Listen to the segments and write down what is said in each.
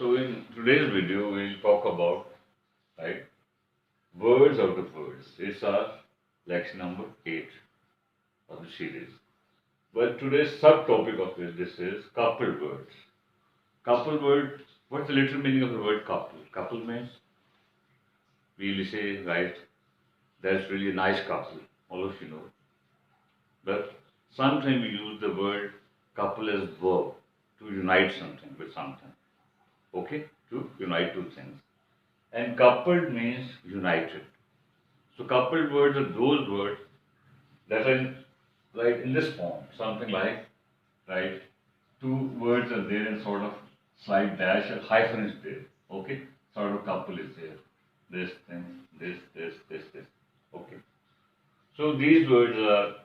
So in today's video, we'll talk about right words out of words. It's our lecture number 8 of the series. But today's subtopic of this is coupled words. Coupled word. What's the literal meaning of the word couple? Couple means we will say right. That's really a nice couple. All of you know. But sometimes we use the word couple as verb to unite something with something. Okay, to unite two things. And coupled means united. So coupled words are those words that are in this form, something like right, two words are there and sort of slight dash or hyphen is there. Okay, sort of couple is there. This thing, this. Okay. So these words are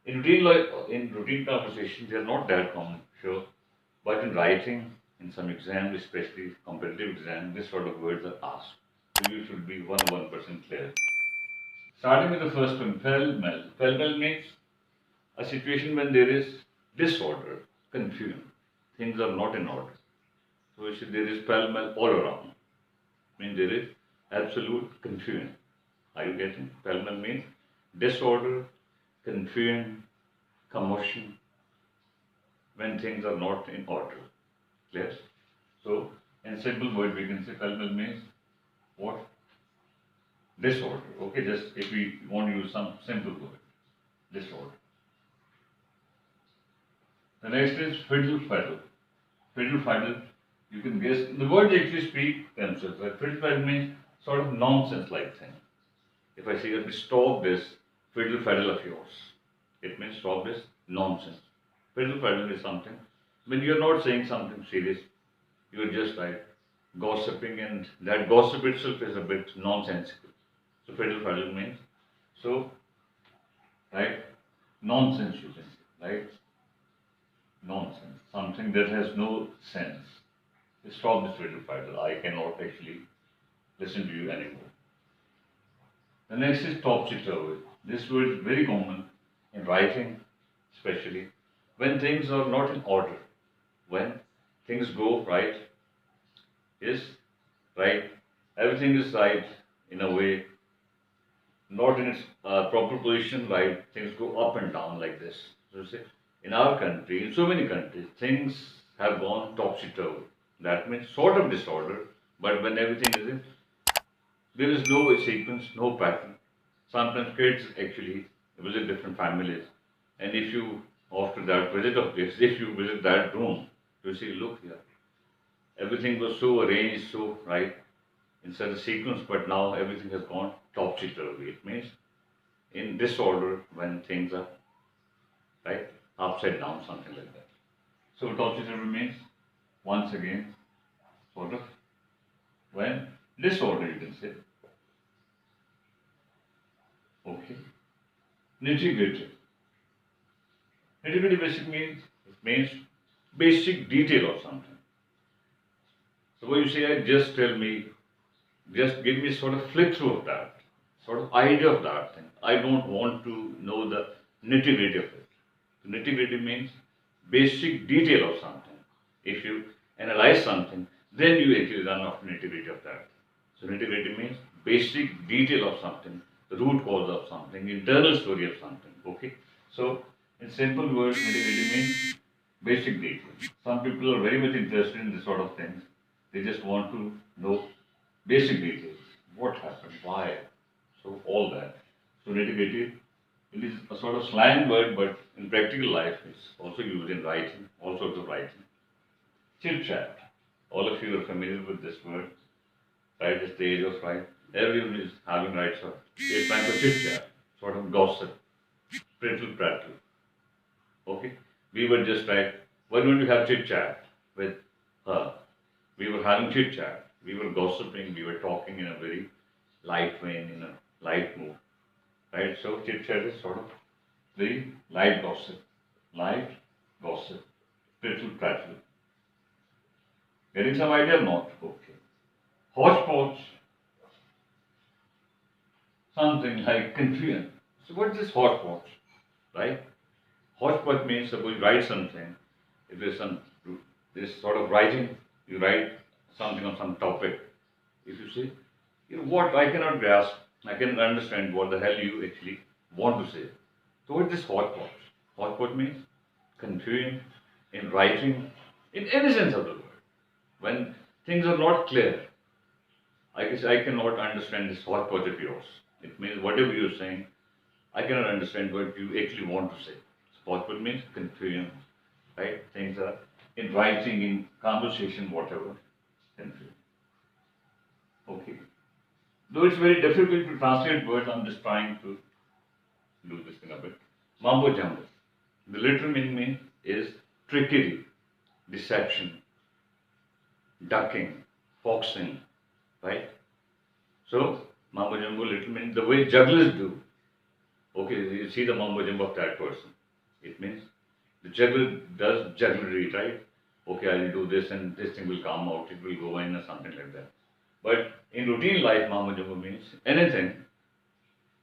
in routine conversation they are not that common, sure, but in writing, in some exams, especially competitive exams, this sort of words are asked. So you should be 101% clear. Starting with the first one, pell-mell. Pell-mell means a situation when there is disorder, confusion. Things are not in order. So you see there is pell-mell all around. Means there is absolute confusion. Are you getting? Pell-mell means disorder, confusion, commotion, when things are not in order. Clear? So, in simple word, we can say pell-mell means what? Disorder. Okay, just if we want to use some simple word, disorder. The next is fiddle faddle. Fiddle faddle, you can guess. The words actually speak themselves. Right? Fiddle faddle means sort of nonsense like thing. If I say, let me stop this fiddle faddle of yours, it means stop this nonsense. Fiddle faddle is something when you're not saying something serious, you're just like gossiping, and that gossip itself is a bit nonsensical. So fiddle faddle means so right nonsense you can say, right? Nonsense, something that has no sense. Stop this fiddle faddle. I cannot actually listen to you anymore. The next is topsy-turvy. This word is very common in writing, especially when things are not in order. When things go right, is right, everything is right in a way, not in its proper position, right, things go up and down like this. So say, in our country, in so many countries, things have gone topsy-turvy. That means sort of disorder, but when everything is in, there is no sequence, no pattern. Sometimes kids actually visit different families, and if you, after that visit of this, if you visit that room, you see, look here, everything was so arranged, so right, in such a sequence, but now everything has gone topsy-turvy. It means in disorder when things are right upside down, something like that. So topsy-turvy means once again sort of when disorder, you can say. Okay. Nitty-gritty. Nitty-gritty basic means it means basic detail of something. So what you say, just tell me, just give me sort of flick through of that, sort of idea of that thing. I don't want to know the nitty-gritty of it. Nitty-gritty means basic detail of something. If you analyze something, then you actually run off nitty-gritty of that. So nitty-gritty means basic detail of something, the root cause of something, internal story of something. Okay. So in simple words, nitty-gritty means basic detail. Some people are very much interested in this sort of things. They just want to know basic details. What happened? Why? So all that. So nitty-gritty, it is a sort of slang word, but in practical life, it's also used in writing, all sorts of writing. Chit chat. All of you are familiar with this word, right? It's the age of right. Everyone is having right, so it's time for chit chat, sort of gossip, prittle prattle. Okay? We were just like, why don't you have chit chat with her? We were having chit chat. We were gossiping. We were talking in a very light vein, in a light mood, right? So chit chat is sort of very light gossip, prittle prattle. Getting some idea or not? Okay. Hodgepodge, something like confusion. So what is this hodgepodge, right? Hodgepodge means suppose you write something. If there's some this sort of writing, you write something on some topic, if you say, what I cannot grasp, I cannot understand what the hell you actually want to say. So what is this hotpot? Hotpot means confusion in writing, in any sense of the word. When things are not clear, I guess I cannot understand this hotpot of yours. It means whatever you're saying, I cannot understand what you actually want to say. Hotpot means confusion, right? Things are in writing, in conversation, whatever, confusion. Okay. Though it's very difficult to translate words, I'm just trying to do this in a bit. Mambo jumbo. The literal meaning is trickery, deception, ducking, foxing, right? So, mambo jumbo literal means the way jugglers do. Okay, you see the mambo jumbo of that person. It means the juggler does jugglery, right? Okay, I'll do this and this thing will come out, it will go in or something like that. But in routine life, mambo jumbo means anything.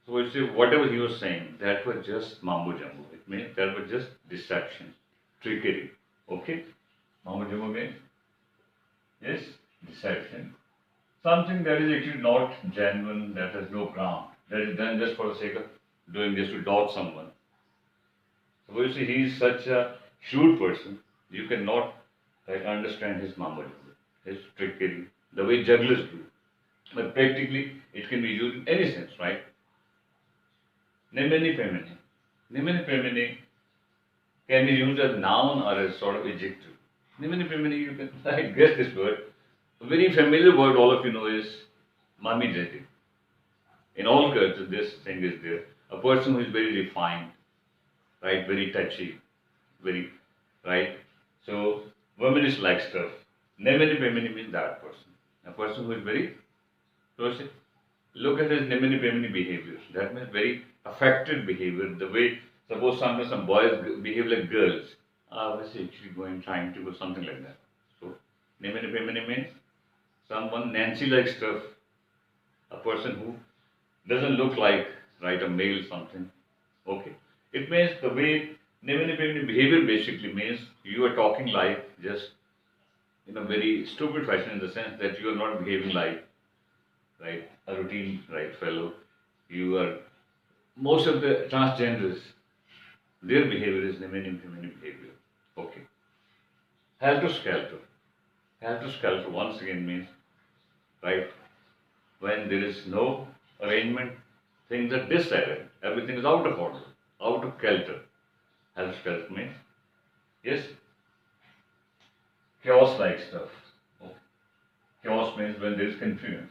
So we say whatever he was saying, that was just mambo jumbo. It means that was just deception, trickery. Okay? Mambo jumbo means yes, deception. Something that is actually not genuine, that has no ground. That is done just for the sake of doing this to dodge someone. So you see, he is such a shrewd person, you cannot understand his mambo jumbo, his trickery, the way jugglers do. But practically, it can be used in any sense, right? Nemini femini. Nemini femini can be used as noun or as sort of adjective. Nemini femini, you can guess this word. A very familiar word all of you know is mami daddy. In all cultures, this thing is there. A person who is very refined, right? Very touchy, very, right? So, women like stuff. Nemini femini means that person. A person who is very, so say, look at his nemini femini behavior. That means very affected behavior. The way, suppose sometimes some boys behave like girls. I was actually going trying to do something like that. So, nemini femini means someone Nancy-like stuff. A person who doesn't look like, right, a male something. Okay. It means the way nemini femini behavior basically means you are talking like just in a very stupid fashion in the sense that you are not behaving like, right, a routine, right, fellow. You are, most of the transgenders, their behavior is nemini femini behavior. Okay. Helter skelter. Helter skelter once again means, right, when there is no arrangement, things are disarranged, everything is out of order, out of kelter. Helter skelter means, yes, chaos like stuff. Okay. Chaos means when there is confusion.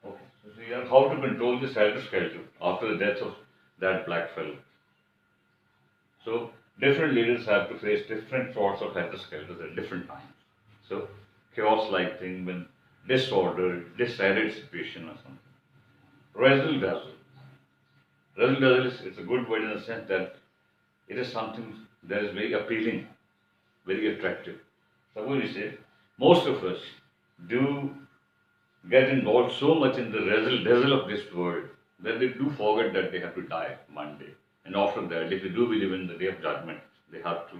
Okay. So see how to control this helter skelter after the death of that black fellow. So different leaders have to face different sorts of helter skelters at different times. So chaos like thing when disorder, disarrayed situation or something. Razzle dazzle. Razzle dazzle is it's a good word in the sense that it is something that is very appealing, very attractive. Suppose you say, most of us do get involved so much in the razzle dazzle of this world that they do forget that they have to die one day. And after that, if they do believe in the day of judgment, they have to.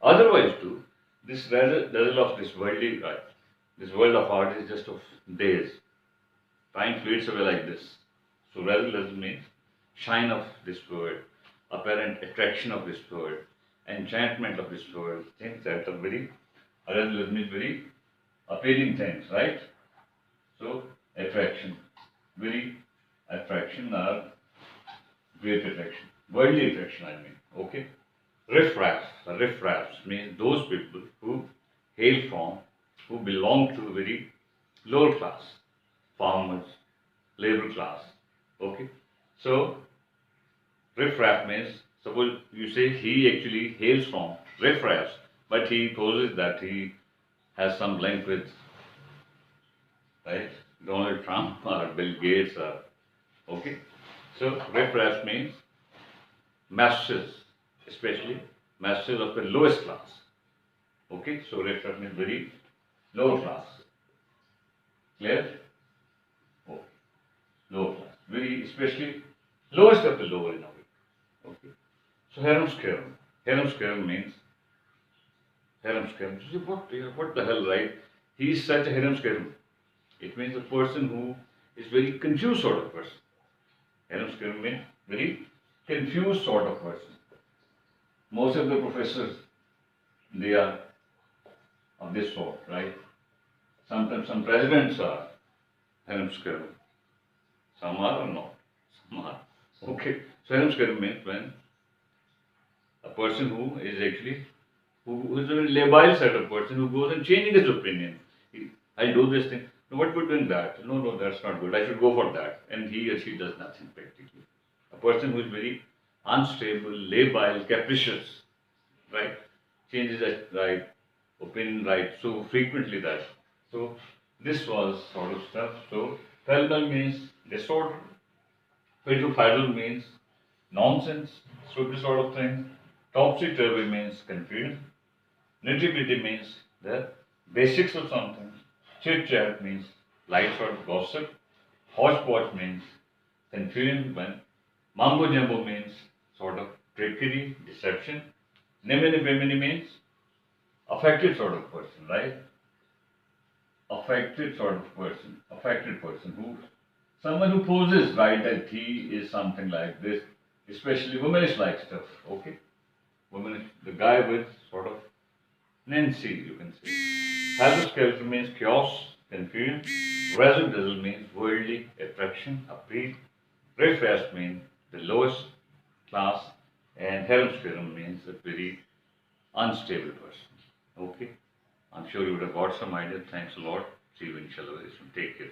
Otherwise, too, this razzle dazzle of this worldly life, this world of art is just of days. Time fleets away like this. So razzle dazzle means shine of this world, apparent attraction of this world, enchantment of this world, things that are very, razzle dazzle means very appealing things, right? So attraction, very attraction or great attraction, worldly attraction I mean, okay? Riffraff, riffraffs means those people who hail from, who belong to a very lower class, farmers, labor class, okay? So riffraff means, suppose you say he actually hails from riffraffs, but he poses that he has some link with, right, Donald Trump or Bill Gates or, okay? So riffraff means masses, especially masses of the lowest class, okay? So riffraff means very low class, clear? Okay, low class, very especially lowest of the lower in a way, okay? So harem scarum means harem scarum. So what the hell, right? he is such a Hiramskaram. It means a person who is very confused sort of person. Hiramskaram means very confused sort of person. Most of the professors, they are of this sort, right? Sometimes some presidents are Hiramskaram. Some are or not. Some are. Okay. So Hiramskaram means when a person who is actually who is a very labile sort of person who goes and changing his opinion. I'll do this thing. No, what we're doing that? No, no, that's not good. I should go for that. And he or she does nothing practically. A person who is very unstable, labile, capricious, right? Changes that right, opinion right so frequently that. So this was sort of stuff. So fallible means disorder. Fiddle means nonsense, stupid sort of thing. Topsy-turvy means confusion. Nitty-gritty means the basics of something. Chit-chat means light sort of gossip. Hodgepodge means confusion. When mambo-jumbo means sort of trickery, deception. Nimini-bimini means affected sort of person, right? Affected sort of person. Affected person who someone who poses right that he is something like this, especially womanish like stuff, okay? Women, the guy with sort of Nancy, you can say. Helter means chaos, confusion. Razzle dazzle means worldly attraction, appeal. Riff means the lowest class, and harem means a very unstable person. Okay? I'm sure you would have got some idea. Thanks a lot. See you inshallah very soon. Take care.